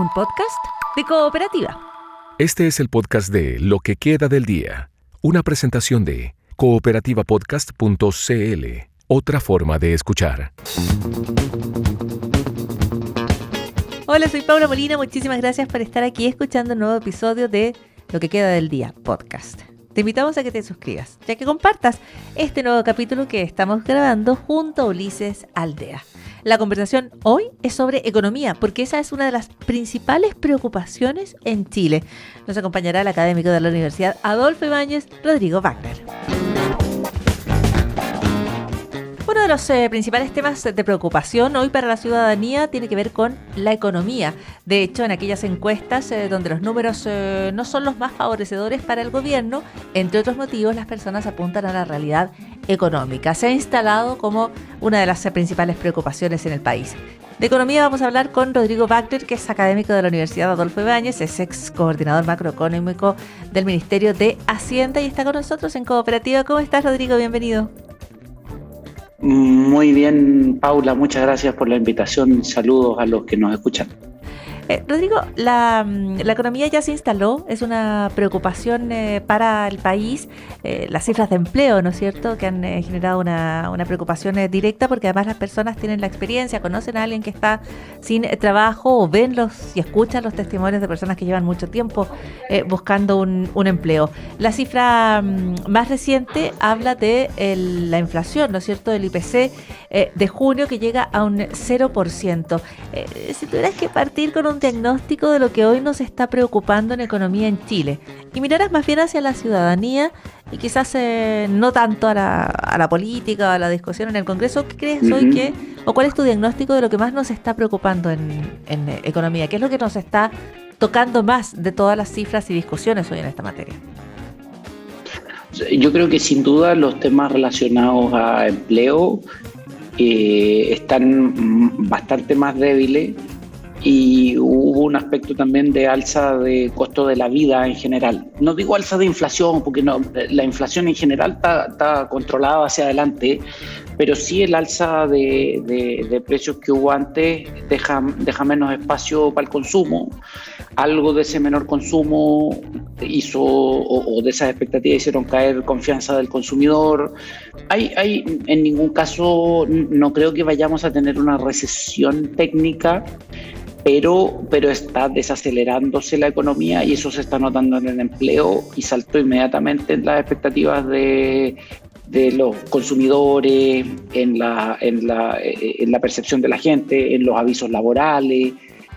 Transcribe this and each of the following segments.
un podcast de Cooperativa. Este es el podcast de Lo que queda del día, una presentación de cooperativapodcast.cl, otra forma de escuchar. Hola, soy Paula Molina, muchísimas gracias por estar aquí escuchando un nuevo episodio de Lo que queda del día podcast. Te invitamos a que te suscribas, ya que compartas este nuevo capítulo que estamos grabando junto a Ulises Aldea. La conversación hoy es sobre economía, porque esa es una de las principales preocupaciones en Chile. Nos acompañará el académico de la Universidad Adolfo Ibáñez, Rodrigo Wagner. Uno de los principales temas de preocupación hoy para la ciudadanía tiene que ver con la economía. De hecho, en aquellas encuestas donde los números no son los más favorecedores para el gobierno, entre otros motivos, las personas apuntan a la realidad económica. Se ha instalado como una de las principales preocupaciones en el país. De economía vamos a hablar con Rodrigo Wagner, que es académico de la Universidad Adolfo Ibáñez, es ex coordinador macroeconómico del Ministerio de Hacienda y está con nosotros en Cooperativa. ¿Cómo estás, Rodrigo? Bienvenido. Muy bien, Paula, muchas gracias por la invitación. Saludos a los que nos escuchan. Rodrigo, la economía ya se instaló, es una preocupación para el país, las cifras de empleo, ¿no es cierto?, que han generado una preocupación directa, porque además las personas tienen la experiencia, conocen a alguien que está sin trabajo o ven y escuchan los testimonios de personas que llevan mucho tiempo buscando un empleo. La cifra más reciente habla de la inflación, ¿no es cierto?, del IPC de junio, que llega a un 0%. Si tuvieras que partir con un diagnóstico de lo que hoy nos está preocupando en economía en Chile y miraras más bien hacia la ciudadanía y quizás no tanto a la política o a la discusión en el Congreso, ¿qué crees hoy o cuál es tu diagnóstico de lo que más nos está preocupando en economía? ¿Qué es lo que nos está tocando más de todas las cifras y discusiones hoy en esta materia? Yo creo que sin duda los temas relacionados a empleo están bastante más débiles. Y hubo un aspecto también de alza de costo de la vida en general. No digo alza de inflación, porque no, la inflación en general está controlada hacia adelante, pero sí el alza de precios que hubo antes deja menos espacio para el consumo. Algo de ese menor consumo hizo, o de esas expectativas hicieron caer confianza del consumidor. En ningún caso no creo que vayamos a tener una recesión técnica, pero está desacelerándose la economía y eso se está notando en el empleo y saltó inmediatamente en las expectativas de los consumidores, en la percepción de la gente, en los avisos laborales.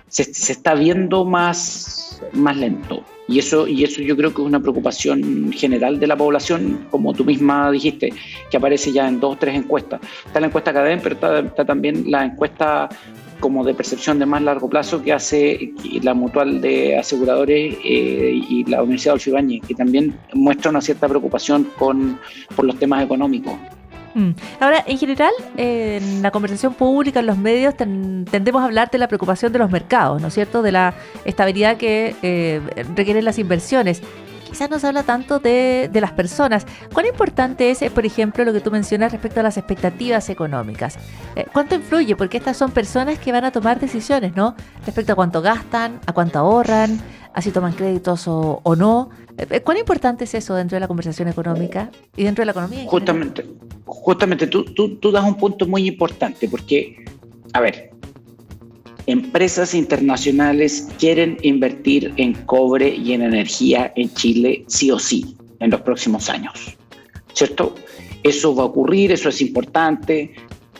Se está viendo más lento. Y eso yo creo que es una preocupación general de la población, como tú misma dijiste, que aparece ya en 2 o 3 encuestas. Está la encuesta Cadem, pero está también la encuesta como de percepción de más largo plazo que hace la Mutual de Aseguradores y la Universidad Adolfo Ibáñez, que también muestra una cierta preocupación por los temas económicos. Ahora, en general, en la conversación pública, en los medios, tendemos a hablar de la preocupación de los mercados, ¿no es cierto?, de la estabilidad que requieren las inversiones. Quizás no se habla tanto de las personas. ¿Cuán importante es, por ejemplo, lo que tú mencionas respecto a las expectativas económicas? ¿Cuánto influye? Porque estas son personas que van a tomar decisiones, ¿no?, respecto a cuánto gastan, a cuánto ahorran, a si toman créditos o no. ¿Cuán importante es eso dentro de la conversación económica y dentro de la economía? Justamente tú das un punto muy importante porque, a ver, empresas internacionales quieren invertir en cobre y en energía en Chile sí o sí en los próximos años, ¿cierto? Eso va a ocurrir, eso es importante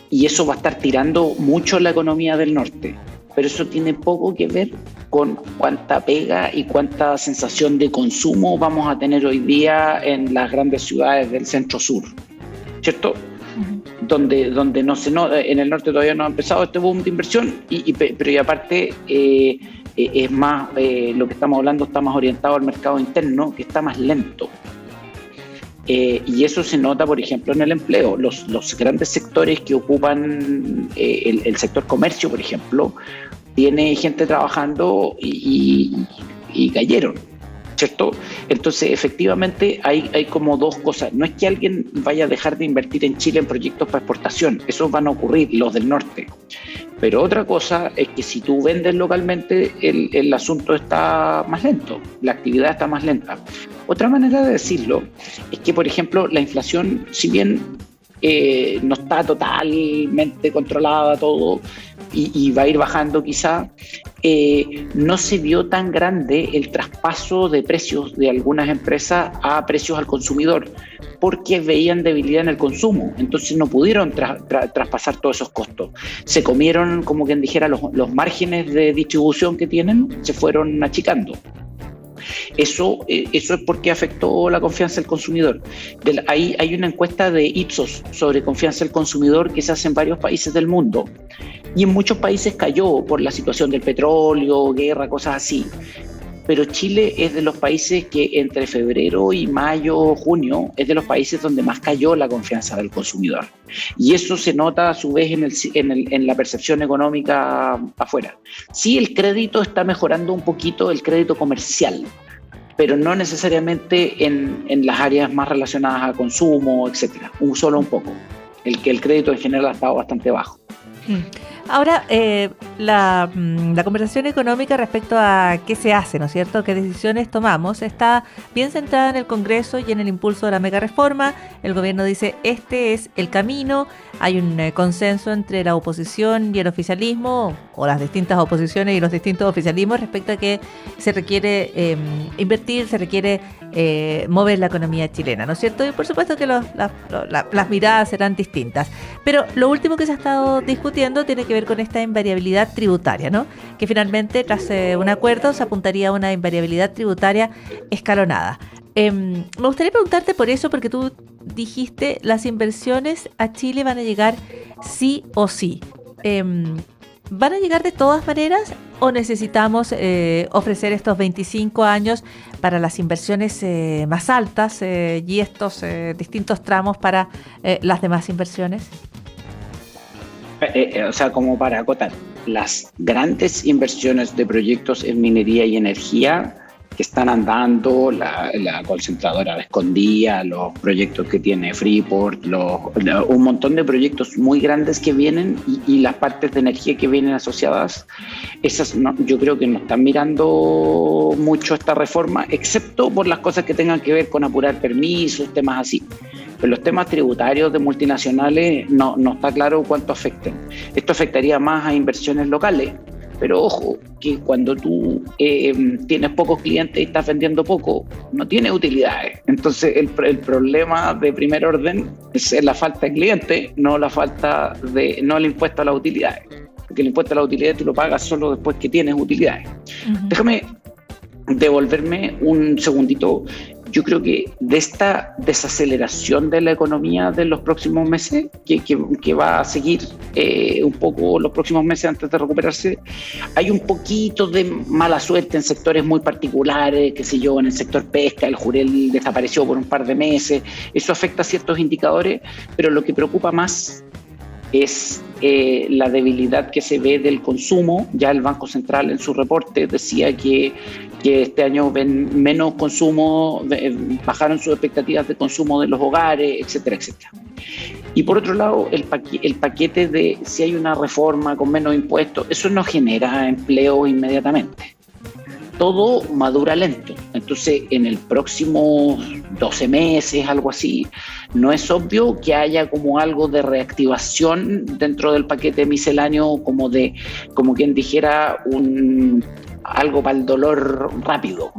y eso va a estar tirando mucho la economía del norte, pero eso tiene poco que ver con cuánta pega y cuánta sensación de consumo vamos a tener hoy día en las grandes ciudades del centro-sur, ¿cierto? Donde en el norte todavía no ha empezado este boom de inversión, pero y aparte es más, lo que estamos hablando está más orientado al mercado interno, que está más lento. Y eso se nota, por ejemplo, en el empleo. Los grandes sectores que ocupan el sector comercio, por ejemplo, tiene gente trabajando y cayeron. ¿cierto? Entonces, efectivamente, hay como dos cosas. No es que alguien vaya a dejar de invertir en Chile en proyectos para exportación, esos van a ocurrir, los del norte. Pero otra cosa es que si tú vendes localmente, el asunto está más lento, la actividad está más lenta. Otra manera de decirlo es que, por ejemplo, la inflación, si bien no está totalmente controlada todo y va a ir bajando quizá, no se vio tan grande el traspaso de precios de algunas empresas a precios al consumidor porque veían debilidad en el consumo, entonces no pudieron traspasar todos esos costos. Se comieron, como quien dijera, los márgenes de distribución que tienen, se fueron achicando. Eso es porque afectó la confianza del consumidor. Hay una encuesta de Ipsos sobre confianza del consumidor que se hace en varios países del mundo y en muchos países cayó por la situación del petróleo, guerra, cosas así. Pero Chile es de los países que entre febrero y mayo, junio, es de los países donde más cayó la confianza del consumidor. Y eso se nota a su vez en la percepción económica afuera. Sí, el crédito está mejorando un poquito, el crédito comercial, pero no necesariamente en las áreas más relacionadas a consumo, etcétera. Solo un poco. El crédito en general ha estado bastante bajo. Ahora, la conversación económica respecto a qué se hace, ¿no es cierto?, qué decisiones tomamos, está bien centrada en el Congreso y en el impulso de la megareforma. El gobierno dice, este es el camino. Hay un consenso entre la oposición y el oficialismo, o las distintas oposiciones y los distintos oficialismos, respecto a que se requiere invertir, se requiere mover la economía chilena, ¿no es cierto? Y por supuesto que las miradas serán distintas. Pero lo último que se ha estado discutiendo tiene que ver con esta invariabilidad tributaria, ¿no? Que finalmente, tras un acuerdo, se apuntaría a una invariabilidad tributaria escalonada. Me gustaría preguntarte por eso, porque tú dijiste, las inversiones a Chile van a llegar sí o sí. ¿Van a llegar de todas maneras o necesitamos ofrecer estos 25 años para las inversiones más altas y estos distintos tramos para las demás inversiones? O sea, como para acotar, las grandes inversiones de proyectos en minería y energía que están andando, la concentradora de Escondida, los proyectos que tiene Freeport, un montón de proyectos muy grandes que vienen y las partes de energía que vienen asociadas, esas no, yo creo que no están mirando mucho esta reforma, excepto por las cosas que tengan que ver con apurar permisos, temas así. Pero los temas tributarios de multinacionales no está claro cuánto afecten. Esto afectaría más a inversiones locales. Pero ojo, que cuando tú tienes pocos clientes y estás vendiendo poco, no tienes utilidades. Entonces el problema de primer orden es la falta de clientes, no el impuesto a las utilidades. Porque el impuesto a las utilidades tú lo pagas solo después que tienes utilidades. Uh-huh. Déjame devolverme un segundito. Yo creo que de esta desaceleración de la economía de los próximos meses, que va a seguir un poco los próximos meses antes de recuperarse, hay un poquito de mala suerte en sectores muy particulares, qué sé yo, en el sector pesca, el jurel desapareció por un par de meses, eso afecta a ciertos indicadores, pero lo que preocupa más es la debilidad que se ve del consumo. Ya el Banco Central en su reporte decía que este año ven menos consumo, bajaron sus expectativas de consumo de los hogares, etcétera, etcétera. Y por otro lado, el paquete de si hay una reforma con menos impuestos, eso no genera empleo inmediatamente. Todo madura lento. Entonces, en el próximo 12 meses, algo así, no es obvio que haya como algo de reactivación dentro del paquete misceláneo, como quien dijera, algo para el dolor rápido.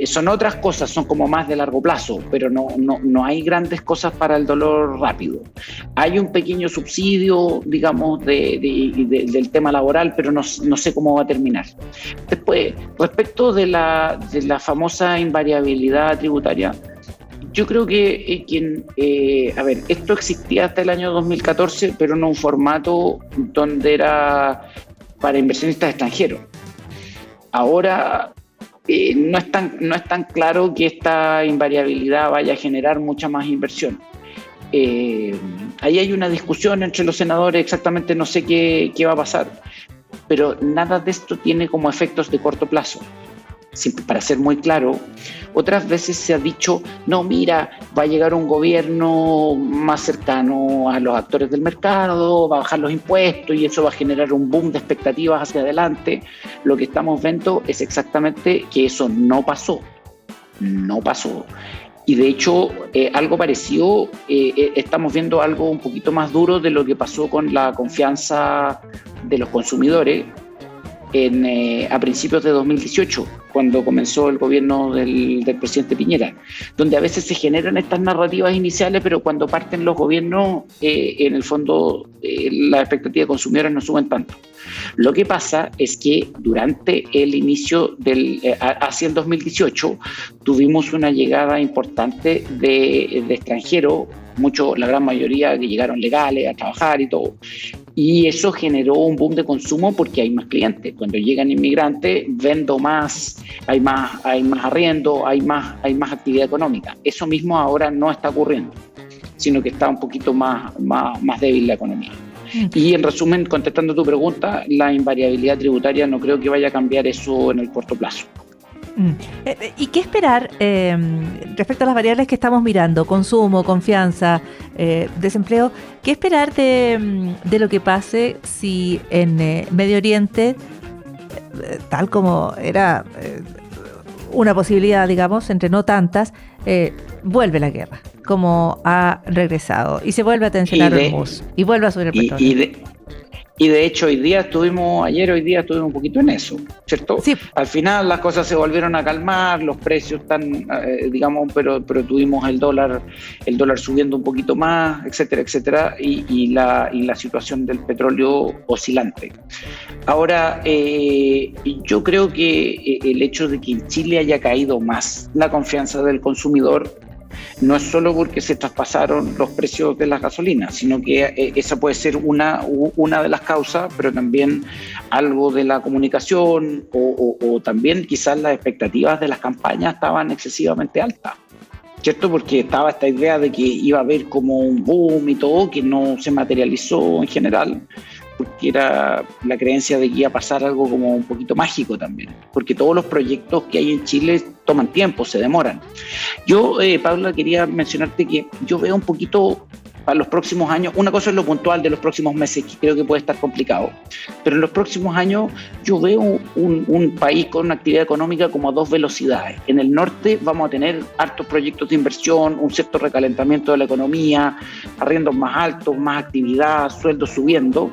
Son otras cosas, son como más de largo plazo, pero no hay grandes cosas para el dolor rápido. Hay un pequeño subsidio, digamos, del tema laboral, pero no sé cómo va a terminar. Después, respecto de la famosa invariabilidad tributaria, yo creo que esto existía hasta el año 2014, pero en un formato donde era para inversionistas extranjeros. Ahora no es tan claro que esta invariabilidad vaya a generar mucha más inversión. Ahí hay una discusión entre los senadores, exactamente no sé qué va a pasar, pero nada de esto tiene como efectos de corto plazo. para ser muy claro, otras veces se ha dicho, no, mira, va a llegar un gobierno más cercano a los actores del mercado, va a bajar los impuestos y eso va a generar un boom de expectativas hacia adelante. Lo que estamos viendo es exactamente que eso no pasó. Y de hecho, algo parecido, estamos viendo algo un poquito más duro de lo que pasó con la confianza de los consumidores a principios de 2018, cuando comenzó el gobierno del presidente Piñera, donde a veces se generan estas narrativas iniciales, pero cuando parten los gobiernos, en el fondo, las expectativas de consumidores no suben tanto. Lo que pasa es que durante el inicio hacia el 2018, tuvimos una llegada importante de extranjeros, la gran mayoría que llegaron legales a trabajar y todo. Y eso generó un boom de consumo porque hay más clientes. Cuando llegan inmigrantes, vendo más, hay más arriendo, hay más actividad económica. Eso mismo ahora no está ocurriendo, sino que está un poquito más débil la economía. Y en resumen, contestando tu pregunta, la invariabilidad tributaria no creo que vaya a cambiar eso en el corto plazo. ¿Y qué esperar respecto a las variables que estamos mirando? Consumo, confianza, desempleo. ¿Qué esperar de lo que pase si en Medio Oriente, tal como era una posibilidad, digamos, entre no tantas, vuelve la guerra, como ha regresado, y se vuelve a tensionar Hormuz, y vuelve a subir el petróleo? Y de hecho hoy día estuvimos un poquito en eso, ¿cierto? Sí. Al final las cosas se volvieron a calmar, los precios están, pero tuvimos el dólar subiendo un poquito más, etcétera, etcétera, y la situación del petróleo oscilante. Ahora, yo creo que el hecho de que en Chile haya caído más la confianza del consumidor no es solo porque se traspasaron los precios de las gasolinas, sino que esa puede ser una de las causas, pero también algo de la comunicación o también quizás las expectativas de las campañas estaban excesivamente altas, ¿cierto? Porque estaba esta idea de que iba a haber como un boom y todo, que no se materializó en general, porque era la creencia de que iba a pasar algo como un poquito mágico también, porque todos los proyectos que hay en Chile toman tiempo, se demoran. Yo, Paula, quería mencionarte que yo veo un poquito para los próximos años, una cosa es lo puntual de los próximos meses, que creo que puede estar complicado, pero en los próximos años yo veo un país con una actividad económica como a dos velocidades. En el norte vamos a tener hartos proyectos de inversión, un cierto recalentamiento de la economía, arriendos más altos, más actividad, sueldos subiendo,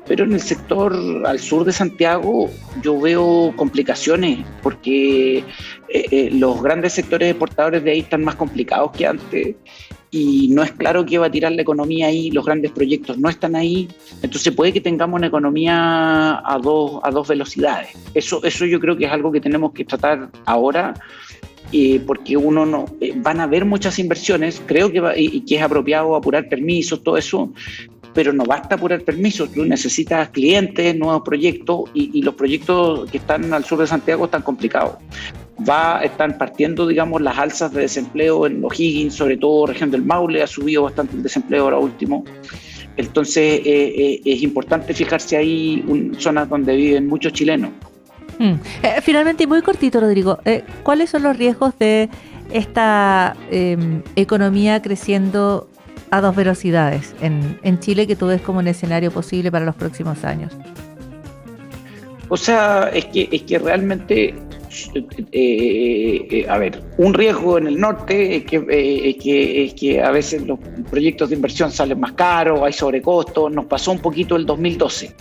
pero en el sector al sur de Santiago yo veo complicaciones porque los grandes sectores exportadores de ahí están más complicados que antes y no es claro qué va a tirar la economía ahí, los grandes proyectos no están ahí, entonces puede que tengamos una economía a dos velocidades. Eso yo creo que es algo que tenemos que tratar ahora, porque van a haber muchas inversiones, creo que es apropiado apurar permisos, todo eso, pero no basta apurar permisos, tú necesitas clientes, nuevos proyectos y los proyectos que están al sur de Santiago están complicados. Están partiendo, digamos, las alzas de desempleo en O'Higgins, sobre todo región del Maule, ha subido bastante el desempleo ahora último. Entonces es importante fijarse ahí en zonas donde viven muchos chilenos. Finalmente, y muy cortito, Rodrigo, ¿cuáles son los riesgos de esta economía creciendo a dos velocidades en Chile, que tú ves como un escenario posible para los próximos años? O sea, es que realmente, a ver, un riesgo en el norte es que a veces los proyectos de inversión salen más caros, hay sobrecostos, nos pasó un poquito el 2012.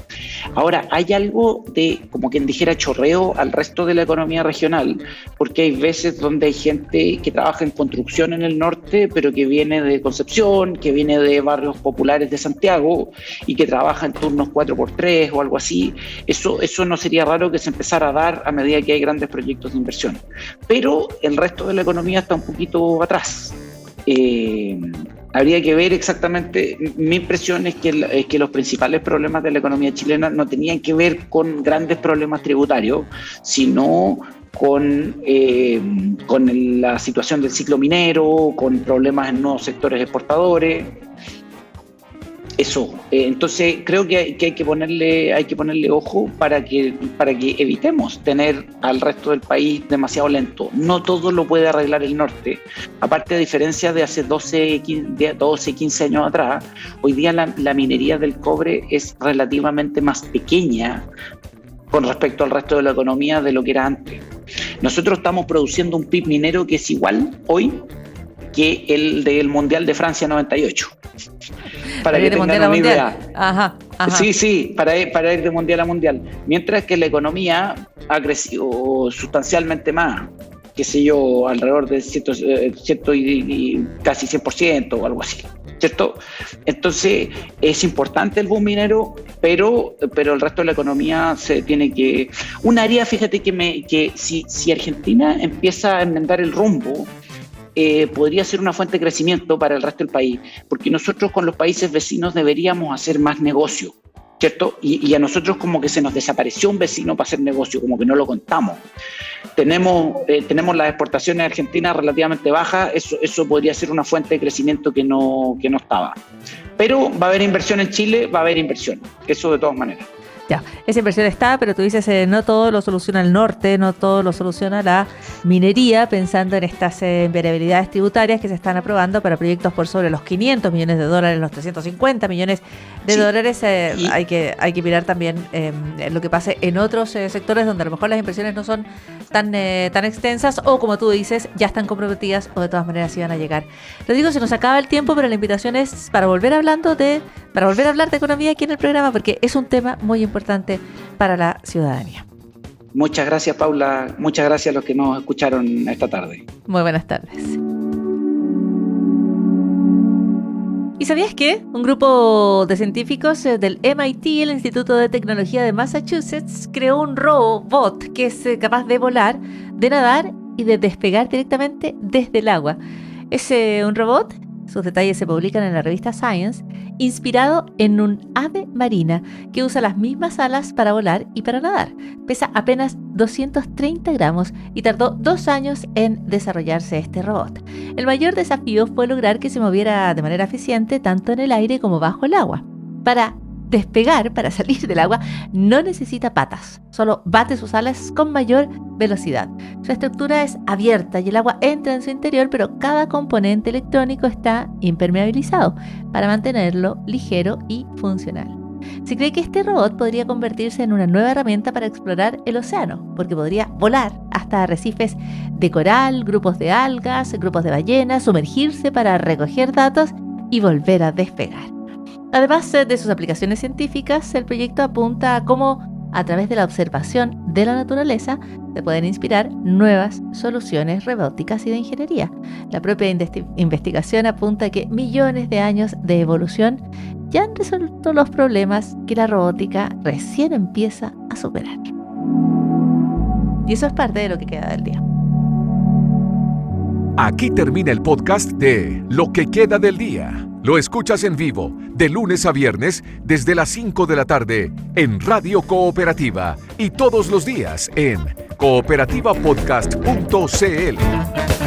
Ahora, hay algo de, como quien dijera, chorreo al resto de la economía regional, porque hay veces donde hay gente que trabaja en construcción en el norte, pero que viene de Concepción, que viene de barrios populares de Santiago y que trabaja en turnos 4x3 o algo así. Eso no sería raro que se empezara a dar a medida que hay grandes proyectos de inversión. Pero el resto de la economía está un poquito atrás. Habría que ver exactamente. Mi impresión es que los principales problemas de la economía chilena no tenían que ver con grandes problemas tributarios, sino con la situación del ciclo minero, con problemas en nuevos sectores exportadores. Eso, entonces creo que hay que ponerle ojo para que evitemos tener al resto del país demasiado lento. No todo lo puede arreglar el norte. Aparte, a diferencia de hace 12, 15 años atrás, hoy día la minería del cobre es relativamente más pequeña con respecto al resto de la economía de lo que era antes. Nosotros estamos produciendo un PIB minero que es igual hoy que el del Mundial de Francia 98. Para que tengan una idea. Ajá. Sí, para ir de mundial a mundial. Mientras que la economía ha crecido sustancialmente más, qué sé yo, alrededor de casi 100% o algo así, ¿cierto? Entonces, es importante el boom minero, pero el resto de la economía se tiene que... Un área, fíjate que si Argentina empieza a enmendar el rumbo, podría ser una fuente de crecimiento para el resto del país, porque nosotros con los países vecinos deberíamos hacer más negocio, ¿cierto? Y a nosotros como que se nos desapareció un vecino para hacer negocio, como que no lo contamos. Tenemos las exportaciones argentinas relativamente bajas, eso podría ser una fuente de crecimiento que no estaba. Pero va a haber inversión en Chile, va a haber inversión, eso de todas maneras. Ya, esa inversión está, pero tú dices no todo lo soluciona el norte, no todo lo soluciona la minería, pensando en estas variabilidades tributarias que se están aprobando para proyectos por sobre los $500 millones, los $350 millones, hay que mirar también lo que pase en otros sectores donde a lo mejor las inversiones no son tan extensas o, como tú dices, ya están comprometidas o de todas maneras iban a llegar. Lo digo, se nos acaba el tiempo, pero la invitación es para volver a hablar de economía aquí en el programa, porque es un tema muy importante para la ciudadanía. Muchas gracias, Paula. Muchas gracias a los que nos escucharon esta tarde. Muy buenas tardes. ¿Y sabías que un grupo de científicos del MIT, el Instituto de Tecnología de Massachusetts, creó un robot que es capaz de volar, de nadar y de despegar directamente desde el agua? Es un robot, sus detalles se publican en la revista Science, inspirado en un ave marina que usa las mismas alas para volar y para nadar. Pesa apenas 230 gramos y tardó 2 años en desarrollarse este robot. El mayor desafío fue lograr que se moviera de manera eficiente tanto en el aire como bajo el agua. Para despegar, para salir del agua, no necesita patas, solo bate sus alas con mayor velocidad. Su estructura es abierta y el agua entra en su interior, pero cada componente electrónico está impermeabilizado para mantenerlo ligero y funcional. Se cree que este robot podría convertirse en una nueva herramienta para explorar el océano, porque podría volar hasta arrecifes de coral, grupos de algas, grupos de ballenas, sumergirse para recoger datos y volver a despegar. Además de sus aplicaciones científicas, el proyecto apunta a cómo, a través de la observación de la naturaleza, se pueden inspirar nuevas soluciones robóticas y de ingeniería. La propia investigación apunta a que millones de años de evolución ya han resuelto los problemas que la robótica recién empieza a superar. Y eso es parte de lo que queda del día. Aquí termina el podcast de Lo que queda del día. Lo escuchas en vivo, de lunes a viernes, desde las 5 de la tarde, en Radio Cooperativa y todos los días en cooperativapodcast.cl.